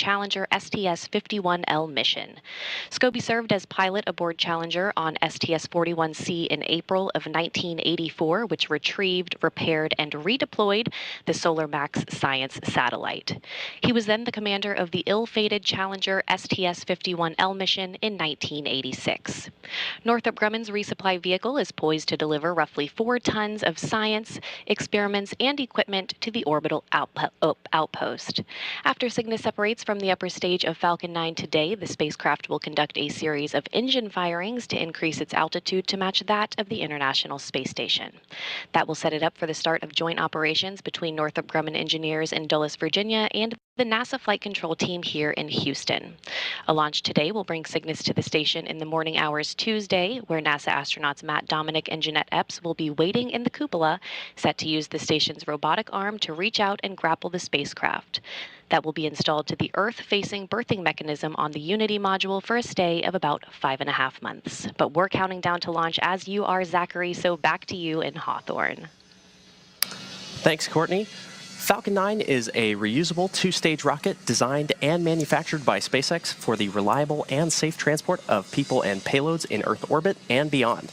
Challenger STS-51L mission. Scobie served as pilot aboard Challenger on STS-41C in April of 1984, which retrieved, repaired, and redeployed the SolarMax science satellite. He was then the commander of the ill-fated Challenger STS-51L mission in 1986. Northrop Grumman's resupply vehicle is poised to deliver roughly 4 tons of science, experiments, and equipment to the orbital outpost. After Cygnus separates from the upper stage of Falcon 9 today, the spacecraft will conduct a series of engine firings to increase its altitude to match that of the International Space Station. That will set it up for the start of joint operations between Northrop Grumman engineers in Dulles, Virginia, and the NASA Flight Control Team here in Houston. A launch today will bring Cygnus to the station in the morning hours Tuesday, where NASA astronauts Matt Dominic and Jeanette Epps will be waiting in the cupola, set to use the station's robotic arm to reach out and grapple the spacecraft. That will be installed to the Earth-facing berthing mechanism on the Unity module for a stay of about 5.5 months. But we're counting down to launch as you are, Zachary, so back to you in Hawthorne. Thanks, Courtney. Falcon 9 is a reusable 2-stage rocket designed and manufactured by SpaceX for the reliable and safe transport of people and payloads in Earth orbit and beyond.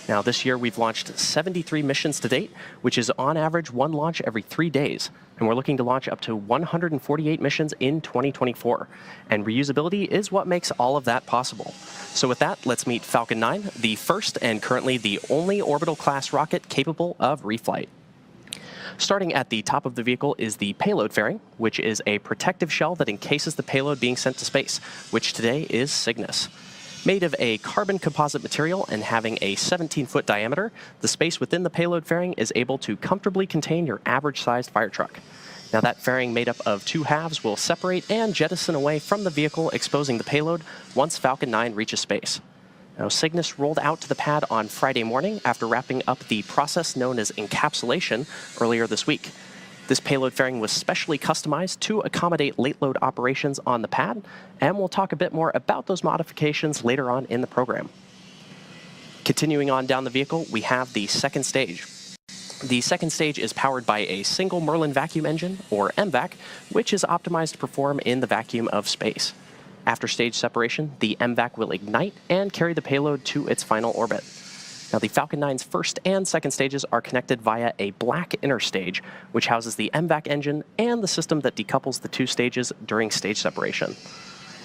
Now, this year we've launched 73 missions to date, which is on average 1 launch every 3 days. And we're looking to launch up to 148 missions in 2024. And reusability is what makes all of that possible. So with that, let's meet Falcon 9, the first and currently the only orbital class rocket capable of reflight. Starting at the top of the vehicle is the payload fairing, which is a protective shell that encases the payload being sent to space, which today is Cygnus. Made of a carbon composite material and having a 17-foot diameter, the space within the payload fairing is able to comfortably contain your average-sized fire truck. Now, that fairing made up of 2 halves will separate and jettison away from the vehicle, exposing the payload once Falcon 9 reaches space. Now, Cygnus rolled out to the pad on Friday morning after wrapping up the process known as encapsulation earlier this week. This payload fairing was specially customized to accommodate late load operations on the pad, and we'll talk a bit more about those modifications later on in the program. Continuing on down the vehicle, we have the second stage. The second stage is powered by a single Merlin vacuum engine, or MVac, which is optimized to perform in the vacuum of space. After stage separation, the MVac will ignite and carry the payload to its final orbit. Now, the Falcon 9's first and second stages are connected via a black inner stage, which houses the MVac engine and the system that decouples the 2 stages during stage separation.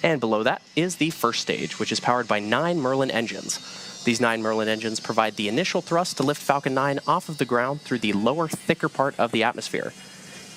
And below that is the first stage, which is powered by 9 Merlin engines. These 9 Merlin engines provide the initial thrust to lift Falcon 9 off of the ground through the lower, thicker part of the atmosphere.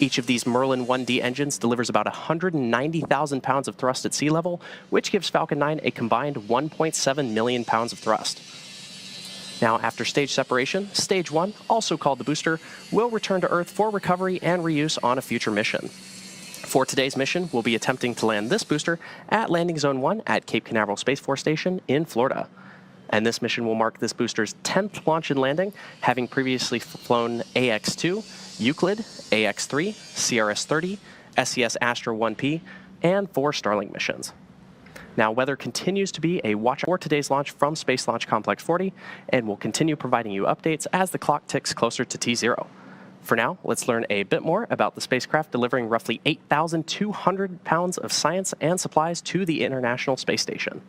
Each of these Merlin 1D engines delivers about 190,000 pounds of thrust at sea level, which gives Falcon 9 a combined 1.7 million pounds of thrust. Now, after stage separation, Stage 1, also called the booster, will return to Earth for recovery and reuse on a future mission. For today's mission, we'll be attempting to land this booster at Landing Zone 1 at Cape Canaveral Space Force Station in Florida. And this mission will mark this booster's 10th launch and landing, having previously flown AX-2, Euclid, AX-3, CRS-30, SES Astra 1P, and 4 Starlink missions. Now, weather continues to be a watch for today's launch from Space Launch Complex 40, and we'll continue providing you updates as the clock ticks closer to T0. For now, let's learn a bit more about the spacecraft delivering roughly 8,200 pounds of science and supplies to the International Space Station.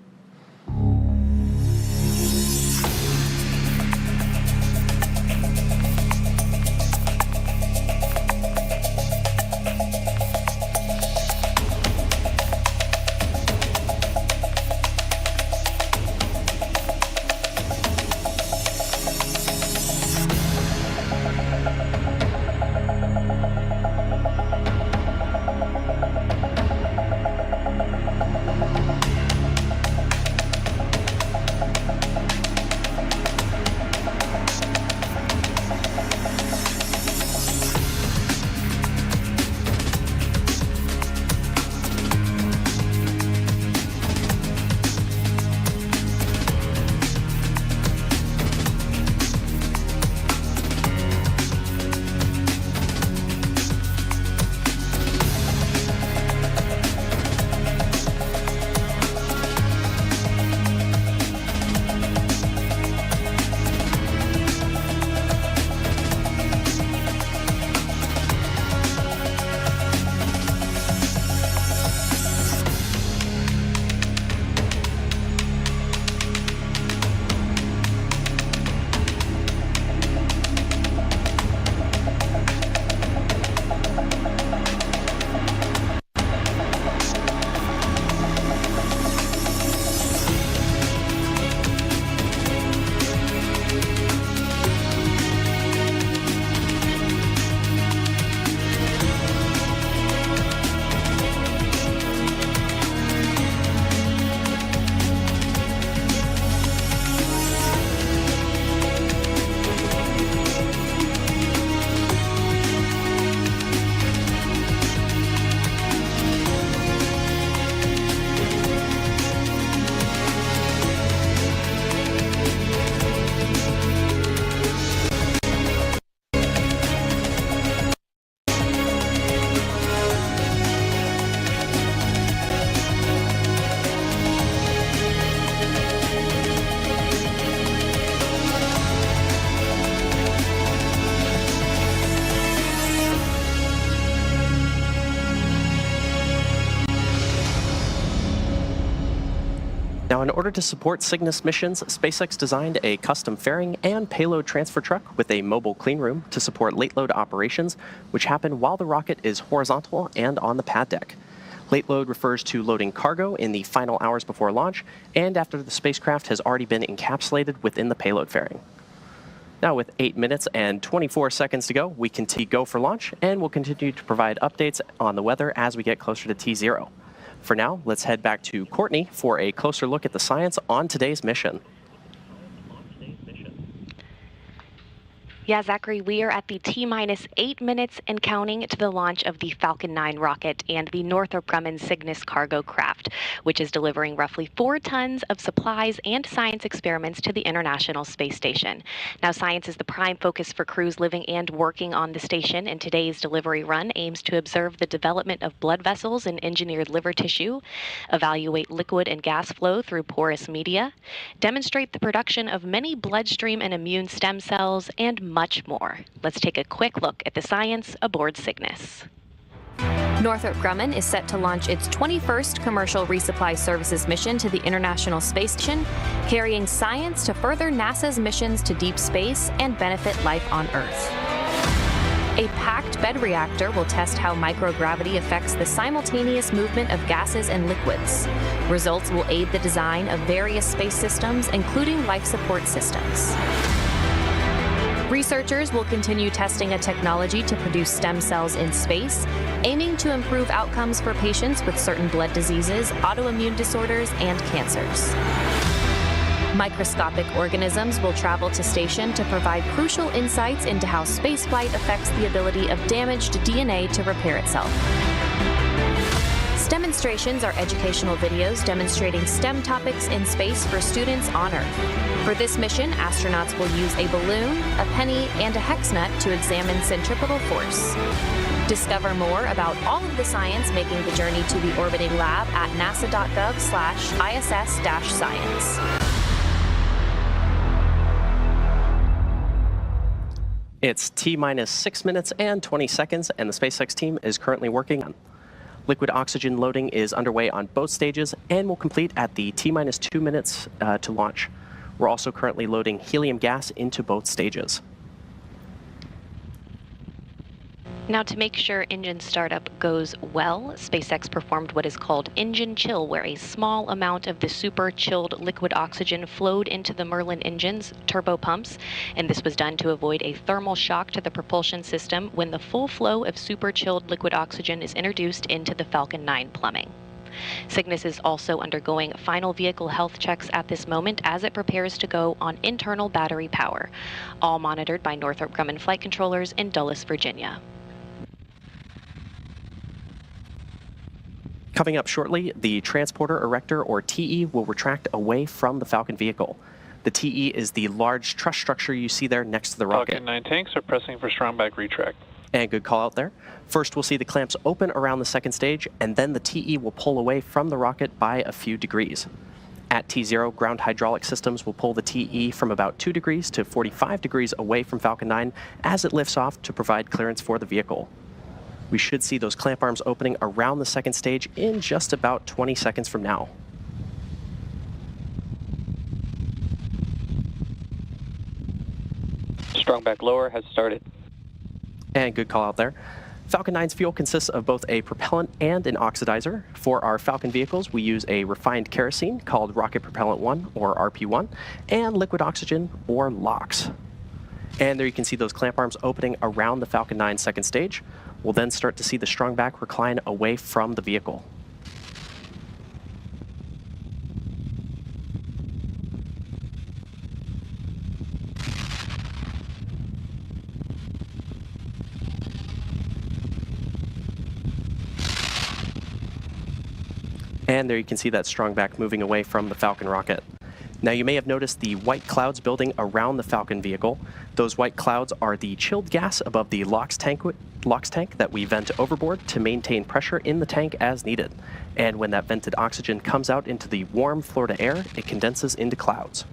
Now, in order to support Cygnus missions, SpaceX designed a custom fairing and payload transfer truck with a mobile cleanroom to support late load operations, which happen while the rocket is horizontal and on the pad deck. Late load refers to loading cargo in the final hours before launch and after the spacecraft has already been encapsulated within the payload fairing. Now, with 8 minutes and 24 seconds to go, we can go for launch, and we'll continue to provide updates on the weather as we get closer to T0. For now, let's head back to Courtney for a closer look at the science on today's mission. Yeah, Zachary, we are at the T-minus 8 minutes and counting to the launch of the Falcon 9 rocket and the Northrop Grumman Cygnus cargo craft, which is delivering roughly 4 tons of supplies and science experiments to the International Space Station. Now, science is the prime focus for crews living and working on the station, and today's delivery run aims to observe the development of blood vessels and engineered liver tissue, evaluate liquid and gas flow through porous media, demonstrate the production of many bloodstream and immune stem cells, and much more. Let's take a quick look at the science aboard Cygnus. Northrop Grumman is set to launch its 21st commercial resupply services mission to the International Space Station, carrying science to further NASA's missions to deep space and benefit life on Earth. A packed bed reactor will test how microgravity affects the simultaneous movement of gases and liquids. Results will aid the design of various space systems, including life support systems. Researchers will continue testing a technology to produce stem cells in space, aiming to improve outcomes for patients with certain blood diseases, autoimmune disorders, and cancers. Microscopic organisms will travel to station to provide crucial insights into how spaceflight affects the ability of damaged DNA to repair itself. Demonstrations are educational videos demonstrating STEM topics in space for students on Earth. For this mission, astronauts will use a balloon, a penny, and a hex nut to examine centripetal force. Discover more about all of the science making the journey to the orbiting lab at nasa.gov/ISS-science. It's T-minus 6 minutes and 20 seconds, and the SpaceX team is currently working on liquid oxygen loading is underway on both stages and will complete at the T-minus 2 minutes to launch. We're also currently loading helium gas into both stages. Now, to make sure engine startup goes well, SpaceX performed what is called engine chill, where a small amount of the super chilled liquid oxygen flowed into the Merlin engine's turbo pumps, and this was done to avoid a thermal shock to the propulsion system when the full flow of super chilled liquid oxygen is introduced into the Falcon 9 plumbing. Cygnus is also undergoing final vehicle health checks at this moment as it prepares to go on internal battery power, all monitored by Northrop Grumman flight controllers in Dulles, Virginia. Coming up shortly, the Transporter Erector, or TE, will retract away from the Falcon vehicle. The TE is the large truss structure you see there next to the rocket. Falcon 9 tanks are pressing for strong back retract. And good call out there. First, we'll see the clamps open around the second stage, and then the TE will pull away from the rocket by a few degrees. At T0, ground hydraulic systems will pull the TE from about 2 degrees to 45 degrees away from Falcon 9 as it lifts off to provide clearance for the vehicle. We should see those clamp arms opening around the second stage in just about 20 seconds from now. Strong back lower has started. And good call out there. Falcon 9's fuel consists of both a propellant and an oxidizer. For our Falcon vehicles, we use a refined kerosene called Rocket Propellant 1, or RP1, and liquid oxygen, or LOX. And there you can see those clamp arms opening around the Falcon 9 second stage. We'll then start to see the strong back recline away from the vehicle. And there you can see that strong back moving away from the Falcon rocket. Now, you may have noticed the white clouds building around the Falcon vehicle. Those white clouds are the chilled gas above the LOX tank that we vent overboard to maintain pressure in the tank as needed. And when that vented oxygen comes out into the warm Florida air, it condenses into clouds.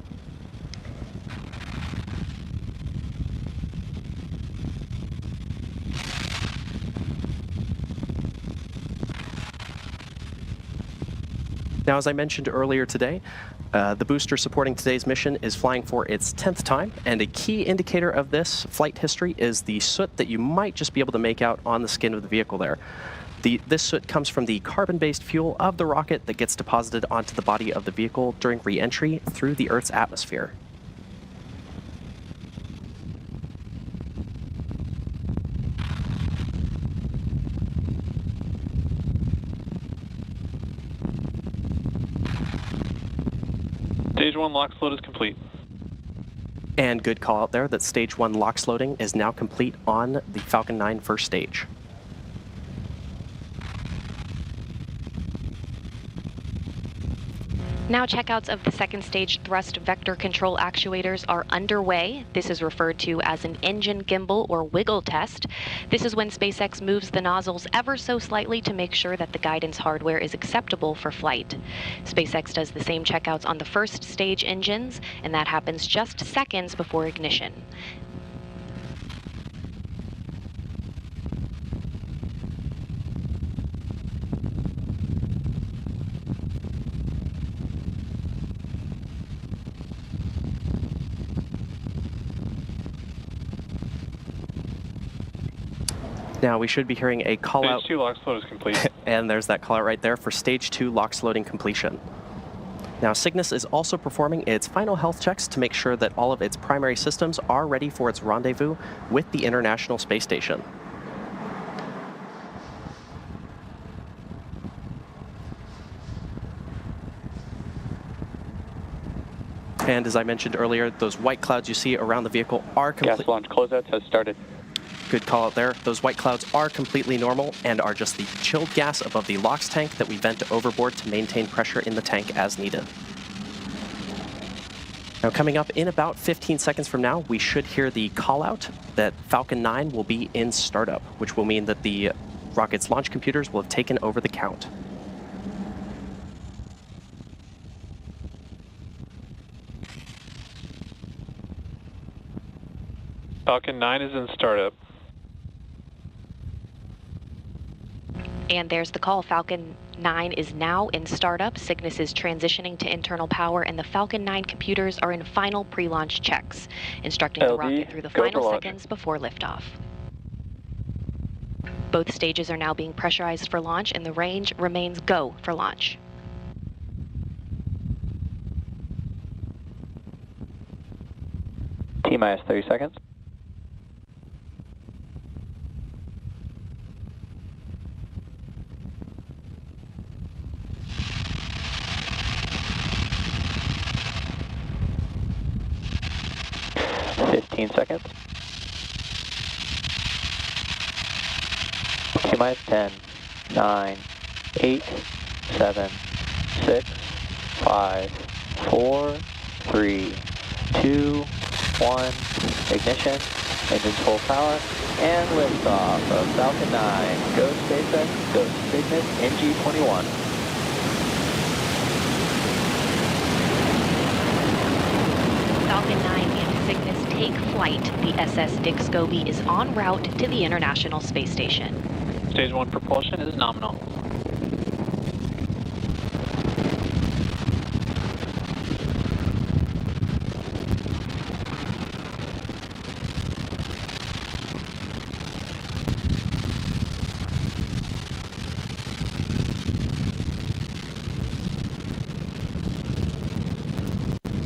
Now, as I mentioned earlier today, the booster supporting today's mission is flying for its 10th time, and a key indicator of this flight history is the soot that you might just be able to make out on the skin of the vehicle there. This soot comes from the carbon-based fuel of the rocket that gets deposited onto the body of the vehicle during re-entry through the Earth's atmosphere. Stage 1 LOX load is complete. And good call out there that Stage 1 LOX loading is now complete on the Falcon 9 first stage. Now checkouts of the second stage thrust vector control actuators are underway. This is referred to as an engine gimbal or wiggle test. This is when SpaceX moves the nozzles ever so slightly to make sure that the guidance hardware is acceptable for flight. SpaceX does the same checkouts on the first stage engines, and that happens just seconds before ignition. Now we should be hearing a call out. Stage 2 LOX load is complete. And there's that call out right there for Stage 2 LOX loading completion. Now Cygnus is also performing its final health checks to make sure that all of its primary systems are ready for its rendezvous with the International Space Station. And as I mentioned earlier, those white clouds you see around the vehicle are complete. Gas launch closeouts has started. Good call out there. Those white clouds are completely normal and are just the chilled gas above the LOX tank that we vent overboard to maintain pressure in the tank as needed. Now coming up in about 15 seconds from now, we should hear the call out that Falcon 9 will be in startup, which will mean that the rocket's launch computers will have taken over the count. Falcon 9 is in startup. And there's the call. Falcon 9 is now in startup. Cygnus is transitioning to internal power, and the Falcon 9 computers are in final pre-launch checks, instructing the rocket through the final seconds before liftoff. Both stages are now being pressurized for launch, and the range remains go for launch. T-minus 30 seconds. Seconds. T-minus 10, 9, 8, 7, 6, 5, 4, 3, 2, 1, ignition, engines full power, and liftoff of Falcon 9. Go SpaceX, go Cygnus, NG-21. Falcon 9 and Cygnus take flight. The SS Dick Scobie is en route to the International Space Station. Stage 1 propulsion is nominal.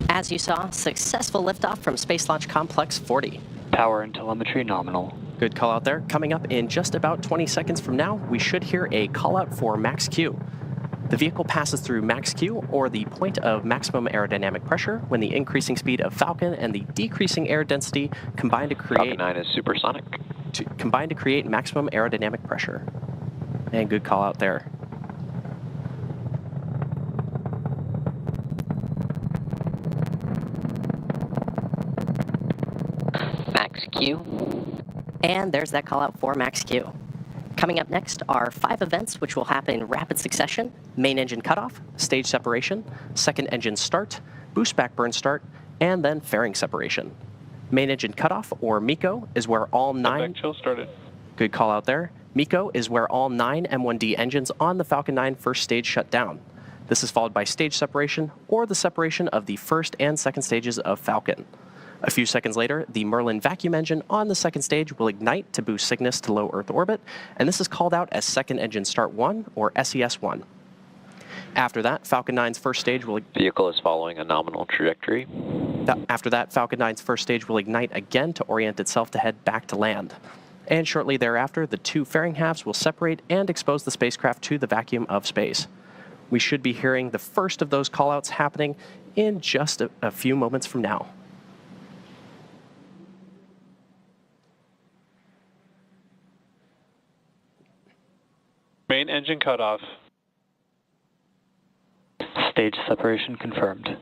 As you saw, successful liftoff from Space Launch Complex 40. Power and telemetry nominal. Good call out there. Coming up in just about 20 seconds from now, we should hear a call out for Max Q. The vehicle passes through Max Q, or the point of maximum aerodynamic pressure, when the increasing speed of Falcon and the decreasing air density combine to create Falcon 9 is supersonic. Combine to create maximum aerodynamic pressure. And good call out there. Max Q. And there's that call out for Max Q. Coming up next are 5 events which will happen in rapid succession: Main engine cutoff, stage separation, second engine start, boost back burn start, and then fairing separation. Main engine cutoff, or MECO, is where all 9... chill started. Good call out there. MECO is where all 9 M1D engines on the Falcon 9 first stage shut down. This is followed by stage separation or the separation of the first and second stages of Falcon. A few seconds later, the Merlin vacuum engine on the second stage will ignite to boost Cygnus to low Earth orbit, and this is called out as Second Engine Start 1, or SES-1. After that, Falcon 9's first stage will... Vehicle is following a nominal trajectory. After that, Falcon 9's first stage will ignite again to orient itself to head back to land. And shortly thereafter, the two fairing halves will separate and expose the spacecraft to the vacuum of space. We should be hearing the first of those callouts happening in just a few moments from now. Main engine cutoff. Stage separation confirmed.